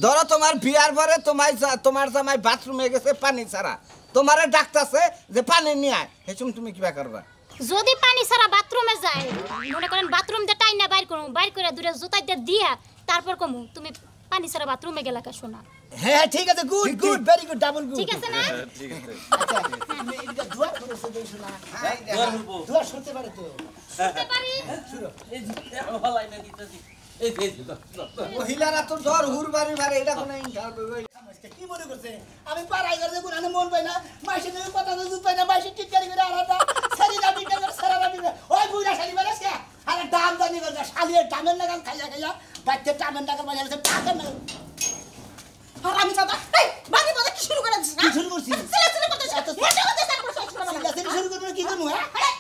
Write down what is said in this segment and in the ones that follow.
ধরো তোমার বিয়ার পরে তোমার জামাই বাথরুমে গেছে পানি ছাড়া, তোমারে ডাকতেছে যে পানি নিয়ে আয়, হেসুম তুমি কিবা করবা? যদি পানি ছাড়া বাথরুমে যায়, মনে করেন বাথরুম দিয়ে টাইনা বাইর করে দূরে জুতা দিয়ে দিয়া তারপর কমু তুমি পানি ছাড়া বাথরুমে গেলা কা শোনা। হ্যাঁ ঠিক আছে, good good, very good, double good. ঠিক আছে না? ঠিক আছে। আচ্ছা আমি এটা দোয়া করেছে দেই শোনা। দোয়া শুনতে পারে তো? শুনতে পারি। শুনো। এই যে হলাই না দিতেছি এই যে মহিলারা তো জ্বর হুরবারি মারে, এটা কোনো ইন্টারভিউ আজকে কি মনে করছে আমি পাড়াই করে দেখুন আমি মন পাই না, মাইসে তুমি কথা তো জুত পাই না, মাইসে টিটকারি করে আলাদা সারি দাবি করে সারা দাবি ওই বুইরা শালি বেলাস কে আরে দাম দানি করে শালির টামের লাগান খাইয়া খাইয়া বাচ্চা টামের লাগান বাজারে সব টাকা না। আর আমি দাদা এই বাড়ি বাড়ি কি শুরু করে দিছিস? কি শুরু করছিস? ছেলে করতেছ এত মজা করতে তারপর শুরু করবো কি করবো? হ্যাঁ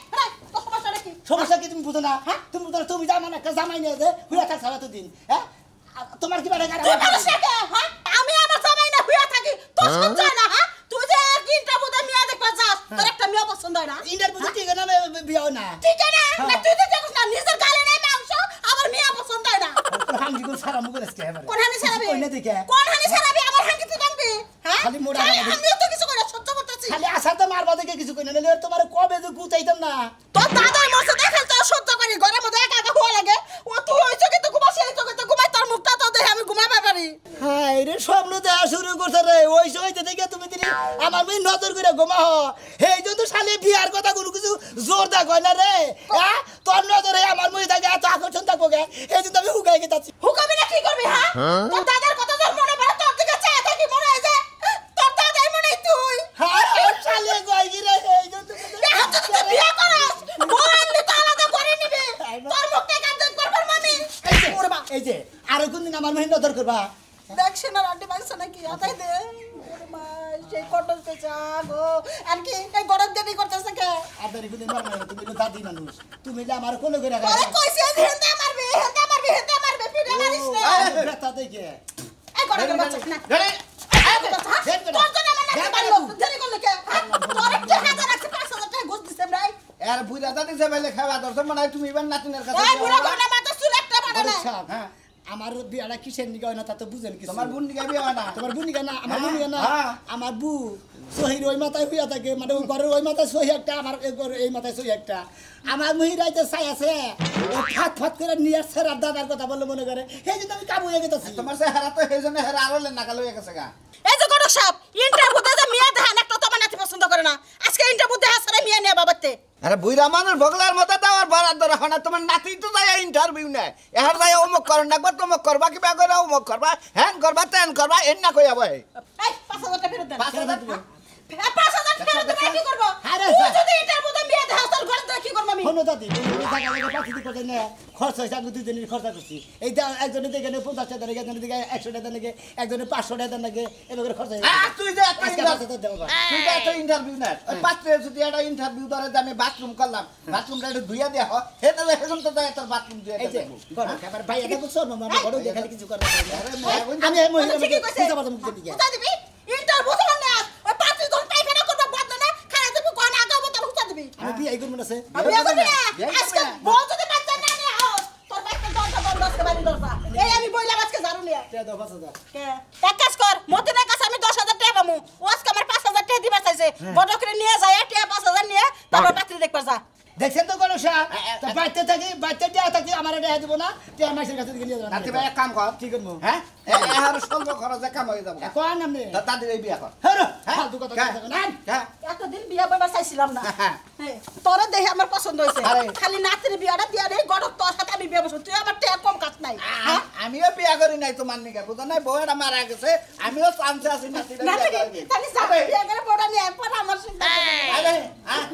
তো সমস্যাটা কি? সমস্যা কি তুমি বুঝো না? হ্যাঁ তুমি বুঝো না, তুমি জামা না একটা জামাই নিয়ে দে হুইয়া থাক সারা তো দিন। হ্যাঁ তোমার কি বাড়ি তুই পারিস না কে? হ্যাঁ আমি আমার জামাই না হইয়া থাকি তোর সহ্য হয় না? হ্যাঁ তুই যে তিনটা বুদা মিয়া দেখবা যাস তোর একটা মিয়া পছন্দ হয় না? ইন্টার বুঝে ঠিক না বিয়াও না ঠিক আছে না তুই তো দেখছ না নিজের গালে নাই মাংস আবার মিয়া পছন্দ হয় না। হাঙ্গি কোন সারা মুখ রেস্কে এবারে কোন হানি ছাড়াবি? কই না দেখে কোন হানি ছাড়াবি? আমার হাঙ্গি তুই ভাঙবি? হ্যাঁ খালি মোড়া আমিও তো কিছু করে সহ্য করতেছি। খালি আসার তো মারবা দেখে কিছু কই না, নইলে তোমার কবে যে গুতাইতাম না। তোর দাদাই মরছে দেখেন তো সহ্য করি ঘরের মধ্যে একা একা হওয়া লাগে ও তুই ওই চোখে তো ঘুমাস এই চোখে তো ঘুমাই তোর মুখটা তো দেখে আমি ঘুমাবে পারি। হাই রে স্বপ্ন দেখা শুরু করছে রে, ওই সময়তে দেখে তুমি দিদি আমার মেয়ে নজর করে ঘুমাও, এই জন্য শালে বিয়ার কথা কোনো কিছু জোর দা কয় না রে। হ্যাঁ তোর নজরে আমার মেয়ে থাকে এত আকর্ষণ থাকবো গে, এই জন্য আমি হুকাই গেছি। হুকাবি না কি করবি? হ্যাঁ তোর দাদার কথা তোর মনে পড়ে তোর দিকে চেয়ে থাকি মনে হয় যে তোর দাদাই মনে হয় তুই। হ্যাঁ শালে কয় কি রে, এই জন্য এখন যদি তুই বিয়ে করিস বউ আনলি তো আলাদা করে নিবি তোর মুখটা কাজ করবার মামি। এই যে আরো কোনদিন আমার মেয়ে নজর করবা? দেখছেন না রান্ডি মাংস নাকি আতাই দে ওরে মা সেই কটল পেঁচা গো আর কি এই গরম দেরি করতেছে কে? আপনার কোনদিন মারবে না, তুমি তো দাদি মানুষ, তুমি যে আমার কোলে করে রাখা আরে কইছে হেন্দা মারবি পিড়ে মারিস না। ব্যথা দেখে এই গরম বাচ্চা না ধরে তোর জন্য আমার নাকি মারলো দেরি করলে কে? তোর একটা হাজার আছে 5000 টাকা ঘুষ দিছেন ভাই। আর বুইরা দাদি যে বেলে খাওয়া দরকার মানে তুমি ইবার নাতিনের কাছে ওই বুড়া গনা মাথা চুল একটা মারে না। হ্যাঁ আমার বিয়াটা কিসের নিগা হয় না তা তো বুঝেন কিছু। তোমার বোন নিকে বিয়ে হয় না? তোমার বু নিগা না, আমার বু নিগা না, হ্যাঁ। আমার বু সহির ওই মাথায় হইয়া থাকে, মানে ওই ঘরের ওই মাথায় সহি একটা, আমার এই ঘরের এই মাথায় সহি একটা। আমার মহিরাইতে চাই আছে ও ফাত ফাত করে নিয়ে আসছে আর দাদার কথা বললে মনে করে, সেই জন্য আমি কাবু হয়ে গেছি। তোমার সে হেরা তো সেই জন্য হেরা আরো নাকাল হয়ে গেছে গা। এই যে গড়ক সাহেব ইন্টারভিউতে যে মেয়ে দেখান একটা তোমার নাতি পছন্দ করে না, আজকে ইন্টারভিউ দেখা সারা মেয়ে নিয়ে বাবাতে। আরে বুইরা মানুষ বগলার মতো দাও আর বরাদ ধরে হয় না, তোমার নাতি তো যায় ইন্টারভিউ নেয়, এহার যায় অমুক করেন না তমুক করবা কিবা করে অমুক করবা হ্যান করবা তেন করবা এর না কই আবার এই 5000 টাকা ফেরত দেন। 5000 টাকা 5000 ফেরত দেন কি করব? আরে তুই যদি ইন্টারভিউতে মেয়ে দেখা তোর ঘরে তো কি করব আমি? শোনো দাদি, টাকা লাগে পাঠিয়ে করতে না, খরচ হয়েছে আমি দুজনের খরচা করছি। এই একজনের দেখে 50 টাকা লাগে, একজনের দিকে 100 টাকা লাগে, একজনের 500 টাকা লাগে, এভাবে খরচ হয়ে আর তুই যে এত আজকে 5000 দেবো। তুই যে এত ইন্টারভিউ নেয় ওই পাত্রে যদি একটা ইন্টারভিউ ধরে যে আমি বাথরুম করলাম, বাথরুমটা একটু ধুইয়া দেয়া হয় হে তাহলে হেজন তো যায় তোর বাথরুম ধুইয়া এই যে দেবো। খাবার ভাই এটা বুঝছো না, আমি বড় দেখালে কিছু করতে পারি না। আরে মেয়ে বোন আমি এই মহিলা ঠিকই কইছে। বুঝতে পারতাম মুখে দিকে। হুতা দিবি ইন্টারভিউ তো না ওই পাঁচটি ধরে পাইখানা করব বন্ধ না খায় দেবো কোন আগা মত হুতা দিবি। আমি বিয়ে করব না সে। আমি বিয়ে করবি না বিয়ে করবি আজকে না। বউ যদি বাচ্চা না নিয়ে আও তোর বাচ্চা দরজা বন্ধ আজকে বাড়ি দরজা। এই আমি বইলা আজকে ঝাড়ু নিয়ে টাকা দাও 5000। কে এক কাজ কর মতিনের কাছে আমি 10000 টাকা পামু ও আজকে আমার 5000 টাকা দিবা চাইছে বড় করে নিয়ে যায় টাকা 5000 নিয়ে তারপর বাতি দেখবা যা। দেখছেন তো গণেশা, তো বাচ্চা থাকি বাচ্চা দেয়া থাকি আমার দেয়া দিব না, তে মাসের কাছে দিকে নিয়ে যাবেন। নাতি ভাই এক কাম কর কি করব? হ্যাঁ এহার স্বল্প খরচে কাম হয়ে যাবো কোন নামে? দাদির এই বিয়া কর। হ্যাঁ হ্যাঁ? ফালতু কথা হ্যাঁ? কথা না। হ্যাঁ এতদিন বিয়া বইবার চাইছিলাম না হ্যাঁ। তোরা দেখে আমার পছন্দ হয়েছে আরে। খালি নাতির বিয়াটা দিয়া রে গড়ক তোর সাথে আমি বিয়া বসব তুই আমার টাকা কম কাট নাই হ্যাঁ? আমিও বিয়া করি নাই তোমার নিকে বুঝো নাই বউয়ের মারা গেছে আমিও চান্সে আছি নাতির নাতি বিয়া করি। তাহলে যা বিয়া করে বড়া নিয়ে পর আমার চিন্তা আরে হ্যাঁ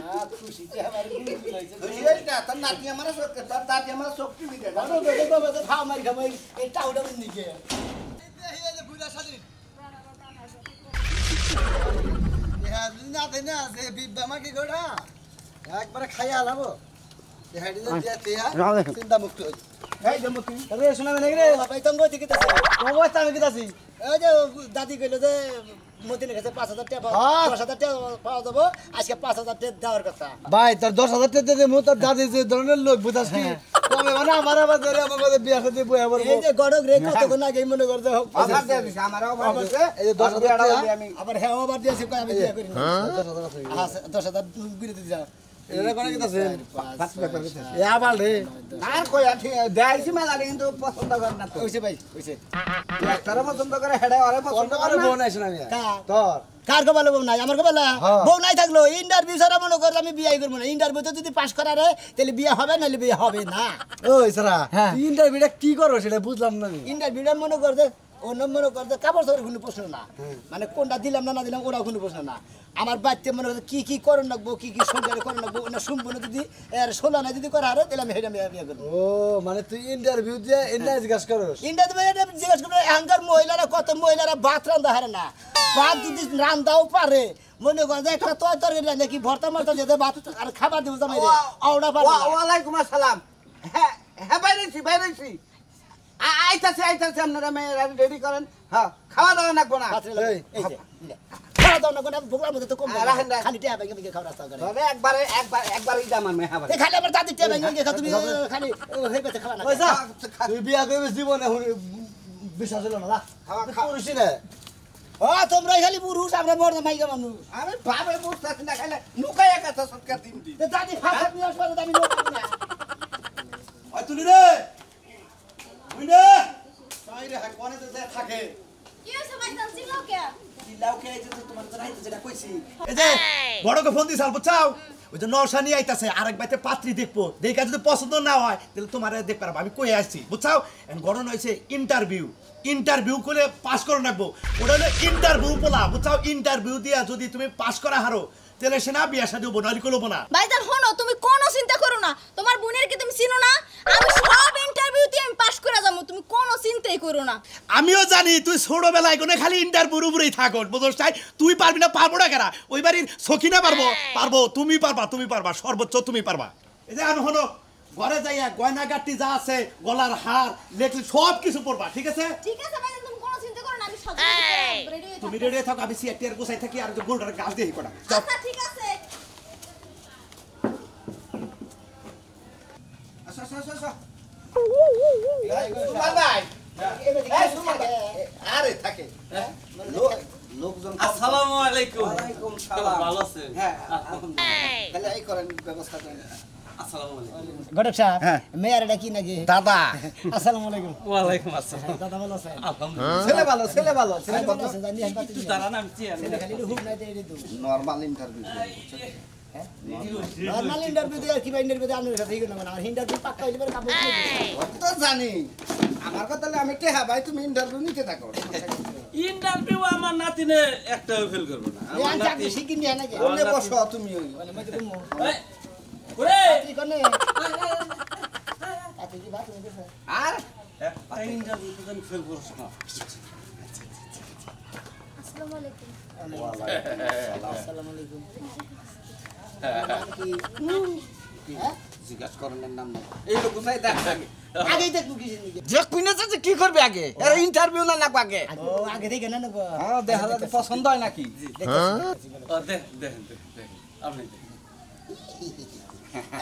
খুশিতে আমার গুলি হইছে। খুশি হইস না, তোর নাতি আমার তোর দাদি আমার শক্তি দিতে বড় বড় বাবা তো খাও মারি খাবো এই টাউডার নিকে। একবারে খাইয়া আলাবো চিন্তা মুক্ত হয়েছে। এই যে মতি তবে শোনা মানে রে ভাই তঙ্গ ঠিক আছে। অবস্থা আমি কিতাছি এই যে দাদি কইলো যে মতিনের কাছে 5000 টাকা হ্যাঁ। 10000 টাকা পাওয়া যাবো, আজকে 5000 টাকা দেওয়ার কথা। ভাই তোর 10,000 টাকা দিয়ে মু তোর দাদি যে ধরনের লোক বুঝাস কি কমে মানে আমার আবার ধরে আমাকে বিয়া করতে বয়া বলবো এই যে গড়ক রে কতক্ষণ আগে মনে করতে হোক অফার দিয়ে দিছে আমারও অফার দিছে এই যে 10,000 টাকা টাকা আমি আবার হ্যাঁ আবার দিয়েছে কই আমি বিয়ে করি না 10,000 আছে 10,000 বিরতি যা এটা কোন কি আছে এ আবার রে আর কই আঠি দেইছি মেলা কিন্তু পছন্দ করে না তো কইছে ভাই কইছে একটারে পছন্দ করে হেডে আরে পছন্দ করে বউ নাই শোনা মিয়া কা তোর কার কপালে বউ নাই আমার কপালে হ্যাঁ। বউ নাই থাকলো ইন্টারভিউ ছাড়া মনে কর আমি বিয়ে করবো না ইন্টারভিউতে যদি পাস করা রে তাহলে বিয়ে হবে নাহলে বিয়ে হবে না ওই সারা হ্যাঁ। ইন্টারভিউটা কি করো সেটা বুঝলাম না আমি ইন্টারভিউটা মনে করতে অন্য মনে করতে কাপড় চোপড় কোনো প্রশ্ন না মানে কোনটা দিলাম না না দিলাম ওরা কোনো প্রশ্ন না আমার বাচ্চা মনে করতে কি কি করণ লাগবো কি কি সংসারে করণ লাগবো না সম্পূর্ণ যদি এর ষোলো না যদি করা হারে তাহলে আমি হেঁটে বিয়ে করবো ও মানে তুই ইন্টারভিউ দিয়ে এন্ডা জিজ্ঞাসা করস ইন্টারভিউ জিজ্ঞেস করবো এখানকার মহিলারা কত মহিলারা ভাত রান্ধা হারে না ভাত যদি রান্ধাও পারে মনে করেন যে একটা তরকারি রান্ধে কি ভর্তা মর্তা যেতে ভাত আর খাবার দেবো জামাই রে ওটা পারে না। ওয়ালাইকুম আসসালাম হ্যাঁ হ্যাঁ বাইরেছি আইতাছে আপনারা মেয়েরা রেডি করেন হ্যাঁ খাওয়া দাওয়া লাগবো না ভাত রে এই, এই যে খাওয়া দাও না কোনো ভোগলার মধ্যে তো কম রাখেন, রাখেন। খালি টিয়া ভাঙে ভাঙে খাওয়া রাস্তা করে তবে একবারই দাম আমি হ্যাঁ এ খালি আবার দাদি টিয়া ভাঙে ভাঙে খাও তুমি খালি হয়ে পেতে খাওয়া না পয়সা তুই বিয়া করবি জীবনে বিশ্বাস হলো না খাওয়া করিস না ও তোমরা খালি পুরুষ আমরা মরদ মাইকা মানুষ আমি ভাবে বুঝতেছি না খাইলে নুকাই একটা সৎকার দিন দি তো দাদি ফাঁকা নিয়ে আসবে দাদি লোক না ওই তুলি রে তুই রে তাই রে কোনে যে থাকে কি হইছে ভাইজান চিল্লাও কে চিল্লাও কে যে তোমার তো রাইতে যেটা কইছি এই যে বড়কে ফোন দিছাল বুঝছাও ওই যে নরসানি আইতাছে আরেক বাইতে পাত্রী দেখবো দেখা যদি পছন্দ না হয় তাহলে তোমারে দেখ পারবা আমি কই আসছি বুঝছাও এন্ড গড়ন হইছে ইন্টারভিউ করে পাস করে রাখবো ওটা হলো ইন্টারভিউ বলা বুঝছাও ইন্টারভিউ দিয়া যদি তুমি পাস করা হারো তাহলে সে না বিয়া শাদী হবো নাহলে করবো না ভাইজান শোনো তুমি কোনো চিন্তা করো না তোমার বোনের কি তুমি চিনো না আমি সব ইন্টারভিউতে আমি পাস করে যাবো তুমি কোনো চিন্তাই করো না আমিও জানি তুই ছোটবেলায় কোনো খালি ইন্টারভিউর উপরেই থাকো বুঝছ তাই তুই পারবি না পারবো না কেনা ওই বাড়ির সখিনা পারবো তুমি পারবা সর্বোচ্চ তুমি পারবা এই যে আমি হলো ঘরে যাইয়া গয়না গাটি যা আছে গলার হার লেখলি সব কিছু পড়বা ঠিক আছে ঠিক আছে ভাইজান তুমি কোনো চিন্তা করো না আমি সব রেডি হয়ে তুমি থাকি রেডি থাকো আমি সিএটিআর গোছাই থাকি আর যে গোল্ডার গাছ দিয়ে কটা আচ্ছা ঠিক আছে সুমান ভাই এই সুমান ভাই আরে থাকে লোকজন আসসালামু আলাইকুম ওয়ালাইকুম সালাম। ভালো আছেন হ্যাঁ আলহামদুলিল্লাহ তাহলে এই করেন ব্যবস্থা করেন আসসালামু আলাইকুম ঘটক সাহেব মেয়ের এটা কি নাকি দাদা আসসালামু আলাইকুম ওয়ালাইকুম আসসালাম দাদা ভালো আছেন আলহামদুলিল্লাহ ছেলে ভালো ভালো আছেন জানি হাসপাতালে একটু দাঁড়ান আমি চেয়ার খালি হুক নাই তো এড়ে দেবো নরমাল ইন্টারভিউ নরমাল ইন্টারভিউ দিয়ে আর কি বা ইন্টারভিউ দিয়ে আপনার সাথে না আর ইন্টারভিউ পাক্কা হইলে পরে কাপড় তো জানি আমার কথা হলে আমি টেহা ভাই তুমি ইন্টারভিউ নিতে থাকো ইন্টারভিউ আমার নাতিনে একটাও ফেল করবে না এই আমার আনছে নাতি শিখিন দিয়া নাকি ওনে বসো তুমি ওই মানে মধ্যে তুমি এই, ওরে কি করনে আতে কি ভাত হইছে আর একটা ইন্টারভিউ তো জানি ফেল করছ না আসসালামু আলাইকুম আসসালামু আলাইকুম জিজ্ঞাসা করেন নাম না এই লোক কোথায় দেখ আগে দেখবো কি জিনিস যে কুইনেছে যে কি করবে আগে এর ইন্টারভিউ না লাগবে আগে ও আগে দেখে না নেবো হ্যাঁ দেখা যাচ্ছে পছন্দ হয় নাকি ও দেখ আপনি দেখেন।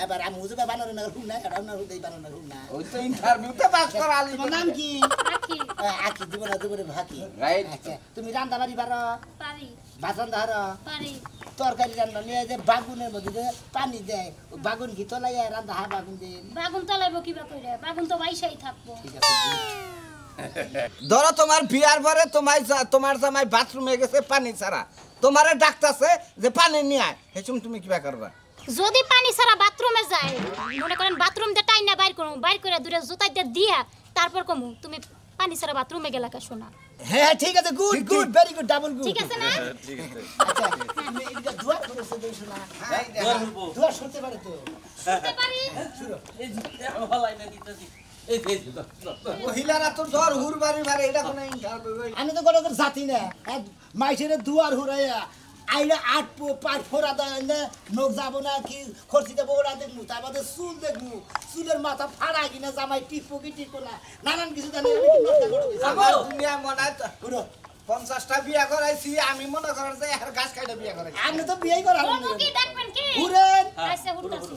এবার আমি বুঝবে বানানো না হুন না কারণ না হুদেই বানানো হুন না ওই তো ইন্টারভিউতে পাস করা আলি তোমার নাম কি রাখি আকি দিব না দিব ভাকি রাইট আচ্ছা তুমি রান্না বাড়ি পারো পারি ভাত রান্না হারো পারি তরকারি রান্না নিয়ে যে বাগুনের মধ্যে যে পানি দেয় ও বাগুন ঘি তলাই রান্না হা বাগুন দিয়ে বাগুন তলাইবো কিবা কইরা বাগুন তো বাইসাই থাকবো ঠিক আছে ধরো তোমার বিয়ার পরে তোমার জামাই বাথরুমে গেছে পানি ছাড়া তোমারে ডাকতাছে যে পানি নিয়ে আয় হেসুম তুমি কিবা করবা যদি পানি ছাড়া বাথরুমে যায় মনে করেন বাথরুম দিয়ে টাইনা বাইর করে দূরে জুতাই দিয়ে দিয়া তারপর কমু তুমি পানি ছাড়া বাথরুমে গেলা কা শোনা হ্যাঁ ঠিক আছে good good very good double good ঠিক আছে না ঠিক আছে আচ্ছা তুমি এটা দোয়া করেছো দেখো না দোয়া করবো। দোয়া শুনতে পারে তো শুনতে পারি এই যে ভালাই না দিতেছি এই যে মহিলারা তো জ্বর হুরবারি মারে এটা কোনো ইন্টারভিউ আমি তো কোনো জাতি না মাইসের দুয়ার হুরাইয়া আইলে আট পাঁচ ফোরা দেয় না নোক যাবো না কি খরচি দেবো ওরা দেখবো তার বাদে চুল দেখবো চুলের মাথা ফাড়া কিনা জামাই টিপো কি টিপো না নানান কিছু জানি আমি কি নষ্ট করে দিছি। আমার দুনিয়া মনে হয় পুরো 50টা বিয়া করাইছি আমি মনে করার যে আর গাছ কাইটা বিয়া করাইছি আপনি তো বিয়েই করার ও মুকি ডাকবেন কি ঘুরেন আচ্ছা হুড়তাছি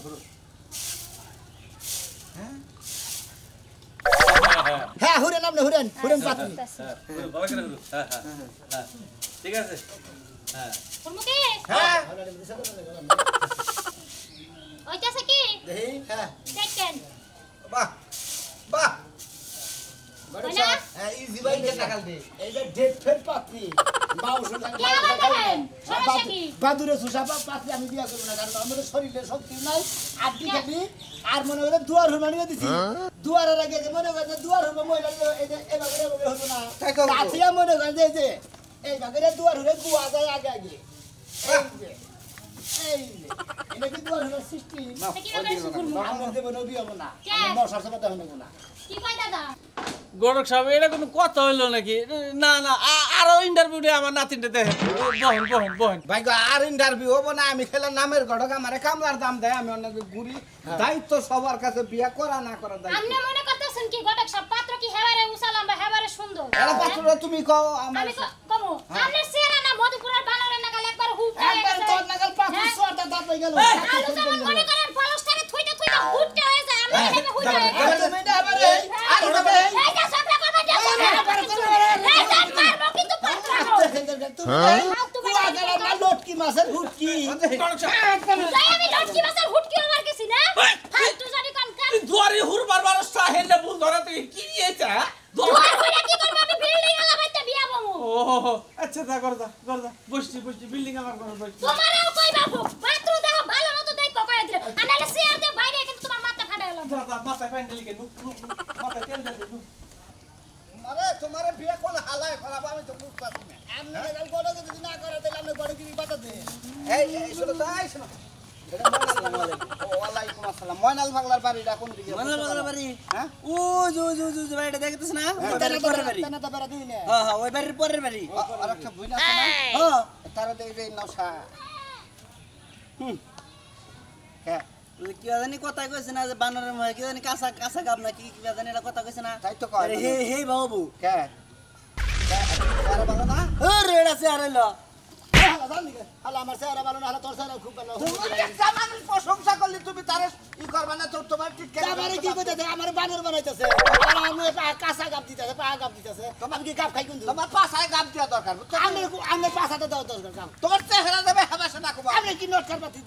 হ্যাঁ হুরেন আপনি হুরেন পাত্রী হ্যাঁ, ভালো করে ঘুরো। হ্যাঁ, হ্যাঁ, হ্যাঁ। ঠিক আছে হ্যাঁ মুরমুখী হ্যাঁ ওইটাছে কি দেখি হ্যাঁ দেখেন বাহ বাহ বলা হ্যাঁ ইজি ভাই টাকা দে এই যে ডেট ফের পাত্রী বাউসুন কে আবার বলেন সমস্যা কি বাদুরে সুসাপা পাত্রী আমি বিয়া করব না কারণ আমাদের শরীরে শক্তি নাই আড্ডি খাবি আর মনে করে দুয়ার হুরমানিয়ে দিছি দুয়ারের আগে যে মনে করে দুয়ার হুরমা মহিলা এই যে এভাবে হতো না তাই কও। কাছিয়া মনে করে যে এই যে এই ভাগে দুয়ার হুরে গুয়া যায় আগে আগে এই যে এটা কি দুয়ার হুরের সিস্টেম কি ব্যাপারে শুনবো আমরা দেব না বিয়ে হবো না কে? মশার সাথে দেখো না কি কয় দাদা গড়ক সাহেব এটা কোনো কথা হইলো নাকি না না আরো ইন্টারভিউ দিয়ে আমার নাতিনটা দেখেন বহেন ভাই গো আর ইন্টারভিউ হবো না আমি খেলে নামের ঘটক আমারে কামলার দাম দেয় আমি অনেক ঘুরি দায়িত্ব সবার কাছে বিয়া করা না করা দায়িত্ব আপনি মনে করতেছেন কি ঘটক সব পাত্র কি হেবারে উসালাম বা হেবারে সুন্দর এরা পাত্ররা তুমি কও আমার আমি কমু আপনার চেহারা না মধুপুরের বানরের নাগাল একবার হুট হয়ে একবার গেছে। তোর নাগাল পাত্রী হ্যাঁ? সোয়াটা দাঁত হয়ে গেল আলু যেমন মনে করেন পলস্টারে থুইতে হুটটা হয়ে যায় আমরা এভাবে হুট হয়ে এবার গেছে। তুমি না আবার এই আর হবে এই যে সবলা করবা যে এই যে মারবো কিন্তু পাত্র লটকি মাছের হুটকি তাই আমি লটকি মাছের হুটকি আমার গেছি না ফালতু জানি কোন কাজ দুয়ারে হুরবার বারসটা হেলে ভুল ধরা তুই কি দিয়েছে দুয়ার কইরা কি করব আমি বিল্ডিং এলা বাইতে বিয়া বমু ও আচ্ছা তা করদা বসছি বিল্ডিং আমার ঘর বসছি তোমারও কইবা পাত্র দেখো ভালো মতো দেখ কইরা দিলে আনালে শেয়ার দে বাইরে কিন্তু তোমার মাথা ফাটা গেল দাদা মাথায় প্যান্ডেল কে মাথায় তেল দে আরে তোমারে বিয়ে কোন হালায় খারাপ আমি তো বুঝতে পারছি না আমি নাগাল বড় যদি না করে তাহলে আমি বড় কি বাতা দে এই শোনো তো এই শোনো এটা ময়নাল বাংলা ওয়ালাইকুম আসসালাম ময়নাল বাংলার বাড়িটা কোন দিকে ময়নাল বাংলার বাড়ি? হ্যাঁ ও জো বাড়িটা দেখতেছ না ওই বাড়ির পরের বাড়ি তানা তো বেরা দিই না হ্যাঁ ওই বাড়ির পরের বাড়ি আর একটা বুইনা আছে না হ্যাঁ তারা দেই যে নশা হ্যাঁ ওই কি জানি কথা কইছে না যে বানরের মহে কি জানি কাঁচা কাঁচা গাব না কি জানি এটা কথা কইছে না তাই তো কয় আরে হে বাবু কে আরে বাবা না আরে এটা সে আরে ল হালা জান দিকে হালা আমার চেহারা ভালো না হালা তোর চেহারা খুব ভালো তুমি একটা মানুষ প্রশংসা করলে তুমি তারে ই করবা না তো তোমার ঠিক কেন আমারে কি কইতাছে আমার বানর বানাইতাছে আর আমি কাঁচা গাব দিতাছে পা গাব দিতাছে আমি কি গাব খাই কোন তোমার পাছায় গাম দিয়া দরকার আমি পাছাতে দাও দরকার গাব তোমার চেহারা দেবে হাবাসে না কবা আমি কি নোট করবা তুই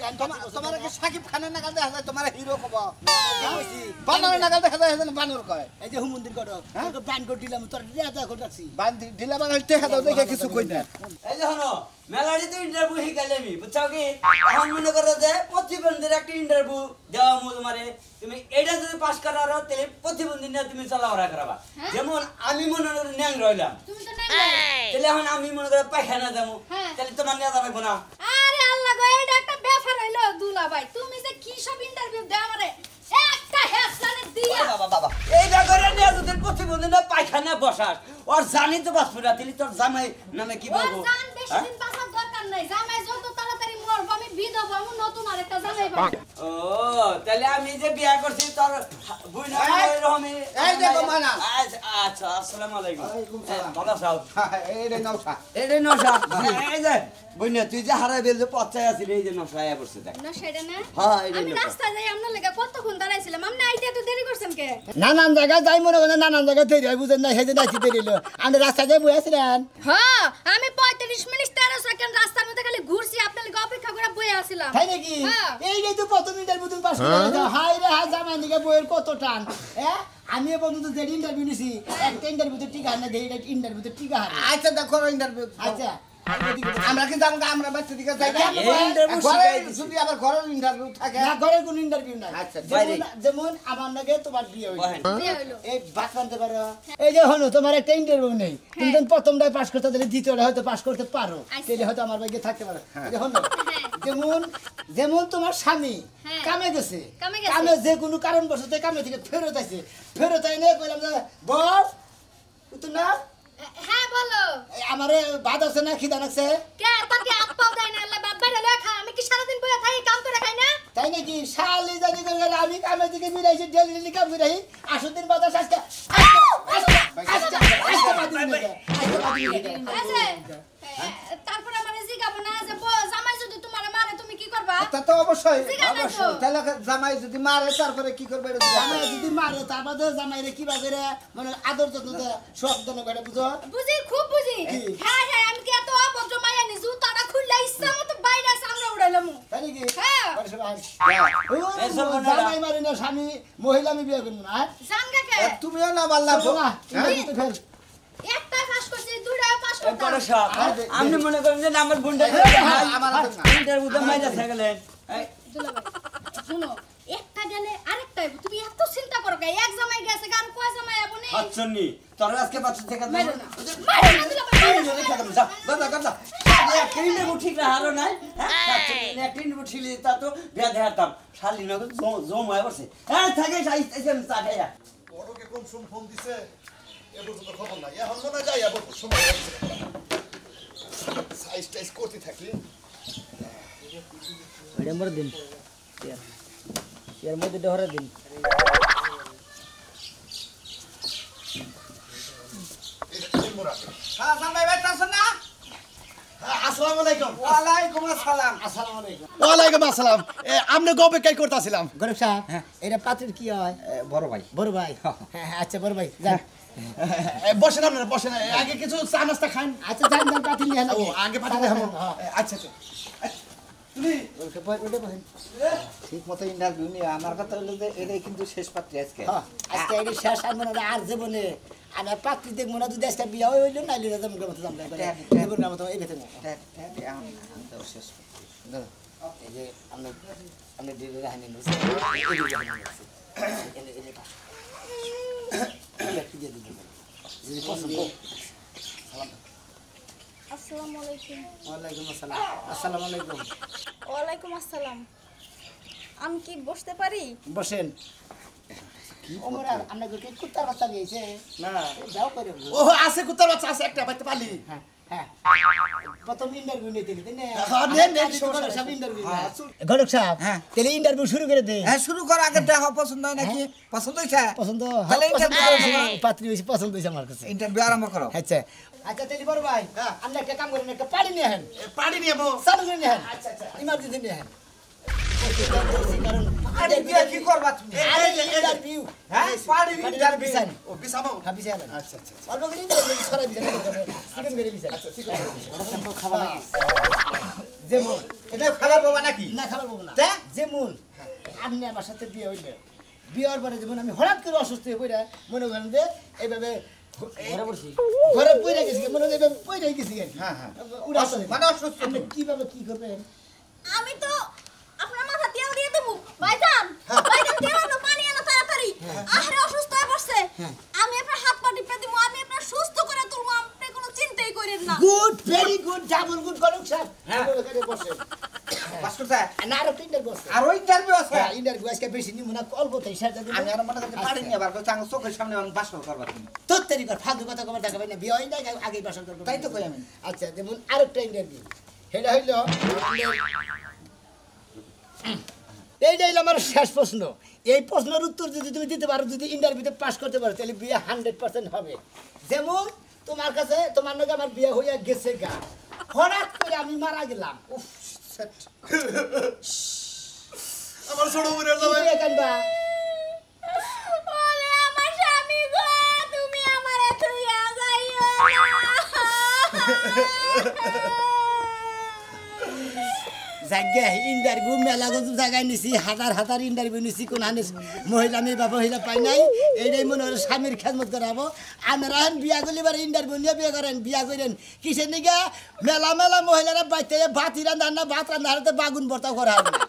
তোমার কি সাকিব খানের নাগাল দেখা যায় তোমার হিরো কবা বানরের নাগাল দেখা যায় বানর কয় এই যে হুমন্দির কর তোকে বান করে দিলাম তোর রেজা করে রাখছি বান্ধি ঢিলা বানাল টেকা দাও দেখে কিছু কই না এই যে হনো মেলাড়ি তো ইন্টারভিউ হি গেলে আমি বুঝছাও কি এখন মনে করো যে প্রতিবন্ধীর একটা ইন্টারভিউ দেওয়া মু তোমারে তুমি এটা যদি পাস করার তাহলে প্রতিবন্ধী নিয়ে তুমি চলাফেরা করাবা যেমন আমি মনে করো ন্যাং রইলাম তুমি তো নাই তাহলে এখন আমি মনে করো পায়খানা যাবো হ্যাঁ। তাহলে তোমার নিয়ে যাবে না আরে আল্লাহ গো এটা একটা ব্যাপার হইলো দুলা ভাই তুমি যে কি সব ইন্টারভিউ দাও আমারে একটা হেডলাইন দিয়া বাবা এইটা করে নিয়ে যদি প্রতিবন্ধী না পায়খানা বসাস ওর জানি তো বাসপুরা দিলি তোর জামাই নামে কি ওর বলবো জান বেশি দিন বাঁচার দরকার নাই জামাই যত তাড়াতাড়ি মরবো আমি বিধবা আমি নতুন আরেকটা জামাই পাবো ও তাহলে আমি যে বিয়া করছি তোর বুইনা রহমি এই দেখো মানা। আচ্ছা আসসালামু আলাইকুম ওয়ালাইকুম সালাম। ভালো সাহেব এই রে নশা এইটাই নশা এই যে বুইনা তুই যে হারাই বেল যে পচায় আছিস এই যে নশা আয়া পড়ছে দেখ না সেটা না হ্যাঁ এইটাই আমি নশা রাস্তা যাই আপনার লেগে কতক্ষণ দাঁড়াইছিলাম আপনি আইতে তো দেরি করছেন কে নানান জায়গায় যাই মনে করেন নানান জায়গায় তৈরি হয় বুঝেন না হেঁটে যাচ্ছি তৈরি আমি রাস্তায় যাই বসেছিলেন হ্যাঁ আমি 35 মিনিট 13 সেকেন্ড রাস্তার মধ্যে খালি ঘুরছি আপনার লেগে অপেক্ষা করে বসে আছিলাম তাই নাকি হ্যাঁ। এই যে তো প্রথম ইন্টারভিউ তুমি পাস করে হাই রে হাই জামাই দিকে বইয়ের কত টান হ্যাঁ আমি পর্যন্ত যে ইন্টারভিউ নিছি একটা ইন্টারভিউতে টিকা হার না দেই ইন্টারভিউতে টিকা হার আচ্ছা দেখো ইন্টারভিউ আচ্ছা আমরা কি জানবো আমরা বাচ্চা দিকে যাই না এই ইন্টারভিউ ঘরে শিখাই দিছি। যদি আবার ঘরের ইন্টারভিউ থাকে না ঘরের কোনো ইন্টারভিউ নাই আচ্ছা, বাইরে। যেমন আমার নাকি তোমার বিয়ে হইলো বহেন বিয়ে হইলো এই ভাত রাঁধতে পারো এই যে হলো তোমার একটা ইন্টারভিউ নেই তুমি যখন প্রথমটাই পাস করতে তাহলে দ্বিতীয়টা হয়তো পাস করতে পারো আচ্ছা। তাহলে হয়তো আমার ভাগ্যে থাকতে পারো এই যে হলো যেমন যেমন তোমার স্বামী হ্যাঁ। কামে গেছে কামে গেছে। কামে যে কোনো কারণ বসতে কামে থেকে ফেরত আছে ফেরত আই নিয়ে কইলাম যে বস তুই না হ্যাঁ বলো আমারে ভাত আছে না খিদা লাগছে কে তাকে আপ্পাও দেয় না আল্লাহ বাপ বাইরে লয়ে খা আমি কি সারাদিন বসে থাকি কাম করে খাই না তাই নাকি শালি জানি করে আমি কামে থেকে মিলাইছি ডেলি কাম করে আসুন দিন বাজার আজকে আছে তারপর আমারে জিগাবো না যে জামাই যদি তোমারে মারে তুমি কি করবা তা তো অবশ্যই জিগা নাই তো। অবশ্যই তাহলে জামাই যদি মারে তারপরে কি করবে এটা জিজ্ঞাসা জামাই করো। যদি মারে তারপরে জামাইরে কি বাজে মানে আদর যত্ন দেয় সব দেন করে বুঝো বুঝি খুব বুঝি কি? হ্যাঁ হ্যাঁ আমি কি এত অভদ্র মাইয়া নি জুতাটা খুললে ইচ্ছা মতো বাইরে সামনে উড়াইলাম তাই নাকি হ্যাঁ বড় সবাই এসব মনে হয়। জামাই মারি না স্বামী মহিলা আমি বিয়ে করবো না জানগা কে আর তুমিও না মারলা চলো না হ্যাঁ? ইংরেজিতে ফেল একটা পাস করছি দুইটা পাস বড় করতাম সব আপনি মনে করেন যে আমার বোনটা আমার হাতে না। ইন্টারভিউ তো মাইরা থাকলেন দুলাভাই শুনো একটা গেলে আরেকটা আইবো। তুমি এত চিন্তা করো কে এক জামাই গেছে গান কয় জামাই আবো নি হাতছন্নি তোর আজকে পাঁচ থেকে মারো না মারো না দুলাভাই মারো না। ঠিক না হারো নাই একটা ইন্টারভিউ ঠিক তা তো বিয়া দেখাতাম শালি না জম হয়ে বসে হ্যাঁ থাকে আমি চা খাইয়া বড়কে কোন শুন ফোন দিছে এ পর্যন্ত খবর নাই এখন মনে যায় আবার সময় সাইজ টাইজ করতে থাকলি নম্বর দিন এর মধ্যে ডহরে দিন হ্যাঁ জামাই ভাই তাছ না আসসালামু আলাইকুম ওয়ালাইকুম আসসালাম আসসালামু আলাইকুম ওয়ালাইকুম আসসালাম আপনি গবে কাই করতেছিলাম গরিব সাহেব এটা পাত্রের কি হয় বড় ভাই বড় ভাই হ্যাঁ আচ্ছা বড় ভাই যান বসেন আপনারা বসেন আগে কিছু চা নাস্তা খান আচ্ছা যান যান পাতিল নিয়ে ও আগে পাঠাতে হবে আচ্ছা আচ্ছা তুমি ঠিক মতো ইন্টারভিউ নিয়ে আমার কথা হলো যে এটাই কিন্তু শেষ পাত্রী আজকে আজকে এটা শেষ আর মনে হয় আর জীবনে আমি আর পাত্রী দেখবো না যদি আজকে বিয়ে হইলো না লিরা যাবো মতো জানতে দেবো না মতো এই ভেতরে শেষ এই যে আমরা দিদি রাহানি যদি পছন্দ আসসালামু আলাইকুম ওয়ালাইকুম আসসালাম আসসালামু আলাইকুম ওয়ালাইকুম আসসালাম আমি কি বসতে পারি বসেন ওমরা আমরা কি কুত্তার বাচ্চা দিয়েছে না যাও করে ও আছে কুত্তার বাচ্চা আছে একটা বাইতে পালি হ্যাঁ হ্যাঁ প্রথম ইন্টারভিউ নিতে দিতে না হ্যাঁ, নেন, নেন, সমস্যা সব ইন্টারভিউ হ্যাঁ। গণক সাহেব হ্যাঁ। তাহলে ইন্টারভিউ শুরু করে দে হ্যাঁ শুরু কর আগে দেখা পছন্দ হয় নাকি পছন্দ হয়েছে পছন্দ তাহলে পছন্দ interview হয়েছে, পাত্রী হয়েছে পছন্দ হয়েছে আমার কাছে ইন্টারভিউ আরম্ভ করো আচ্ছা আচ্ছা তাহলে বড় ভাই আমরা একটা কাম করেন একটা পানি নিয়ে আহেন পানি নিয়ে চালু করে নিয়ে আহেন আচ্ছা আচ্ছা ইমার্জেন্সি নিয়ে আহেন কারণ আরে বিয়ে কি করবা তুমি ইন্টারভিউ হ্যাঁ পারি ইন্টারভিউ ও বিছাবো হাবিছে আলেন আচ্ছা আচ্ছা অল্প করে ইন্টারভিউ ছড়াই দিছেন চিকেন করে দিছেন আচ্ছা ঠিক আছে খাবার লাগে যেমন এটা খাবার বাবা নাকি না খাবার বলবো না তা? যেমন আপনি আমার সাথে বিয়ে হইলে বিয়ের পরে যেমন আমি হঠাৎ করে অসুস্থ হয়ে পড়ে মনে করেন যে এইভাবে ঘরে পড়ে গেছি মনে হয় এইভাবে পড়ে গেছি হ্যাঁ, হ্যাঁ। মানে অসুস্থ আপনি কিভাবে কি করবেন আমি তো আপনার মাথা তেল দিয়ে দেবো ভাইজান ভাইজান তেল আনো পানি আনো তাড়াতাড়ি আরে অসুস্থ হয়ে পড়ছে আমি আপনার হাত পা টিপে দিব আমি আপনার সুস্থ করে তুলবো আপনি কোনো চিন্তাই করেন না good very good double good গলক স্যার বসে বাস্তুতা না আরো তিনটা বসে আরো ইন্টারভিউ আছে হ্যাঁ ইন্টারভিউ আজকে বেশি নিব না অল্প তাই স্যার যদি আমি আর মনে করতে পারি না আবার চাঙ্গ চোখের সামনে আমি বাসর করবা তুমি তোর তৈরি কর ফালতু কথা কমার টাকা পাই না বিয়ে হয় না আগেই বাসন করবো তাই তো কই আমি। আচ্ছা যেমন আরেকটা ইন্টারভিউ সেটা হইল এইটা হইলো আমার শেষ প্রশ্ন এই প্রশ্নের উত্তর যদি তুমি দিতে পারো যদি ইন্টারভিউতে পাস করতে পারো তাহলে বিয়ে 100% হবে যেমন তোমার কাছে তোমার নাকি আমার বিয়ে হইয়া গেছে গা হঠাৎ করে আমি মারা গেলাম উফ আমার ছোট বোনের কি হইয়া কান্দা? ওলে আমার স্বামী গো তুমি আমারে তুইয়া যাইও জায়গা ইন্টারভিউ মেলা গজ জায়গায় নিছি হাজার হাজার ইন্টারভিউ নিছি কোন আনিস মহিলা মেয়ে বা মহিলা পাই নাই এইটাই মনে হয় স্বামীর খেদমত করাবো আমরা এখন বিয়া করলে এবার ইন্টারভিউ নিয়ে বিয়ে করেন বিয়া করেন কিসের নিগা মেলা মেলা মহিলারা বাইতে ভাত রান্না ভাত রান্না বাগুন ভর্তা করা হবে না